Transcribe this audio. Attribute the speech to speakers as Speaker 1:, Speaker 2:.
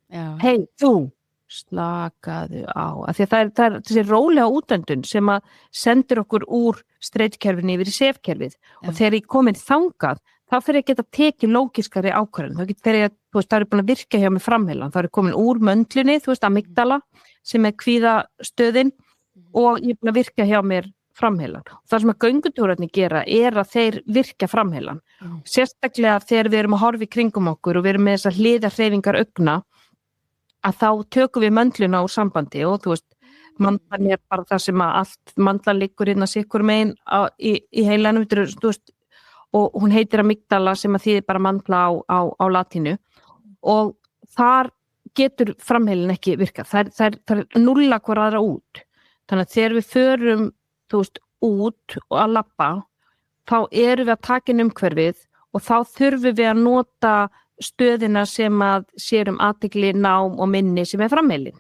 Speaker 1: Já.
Speaker 2: Hey, þú, slakaðu á. Af því að það er þessi rólega útöndun sem að sendir okkur úr streitukerfinu yfir í sefkerfið og þegar ég komin þangað, þá fer ég að geta tekið lógiskari ákvörðun. Þá fer ég að, þú veist, það er búin að virka hjá mig framheilan. Þá er ég komin úr möndlunni, þú veist, amygdala, sem er kvíðastöðin og ég er búin að virka hjá mér framheilan. Það sem að göngutúrarnir gera er að þeir virka framheilan. Sérstaklega þegar við erum að horfa í kringum okkur og við erum með þessar hliðarhreyfingar augna, að þá tökum við möndluna úr sambandi og þú veist, mandlan er bara það sem að allt, mandlan liggur inn að sikkur megin í heilanum, þú veist, og hún heitir amygdala sem að þýðir bara mandla á latínu og þar getur framheilin ekki virkað. Það er nulla hver aðra út. Þannig að þegar við förum, þú veist, út og að labba, þá erum við að taka inn umhverfið og þá þurfum við að nota stöðina sem að sér athygli, nám og minni sem er framheilin.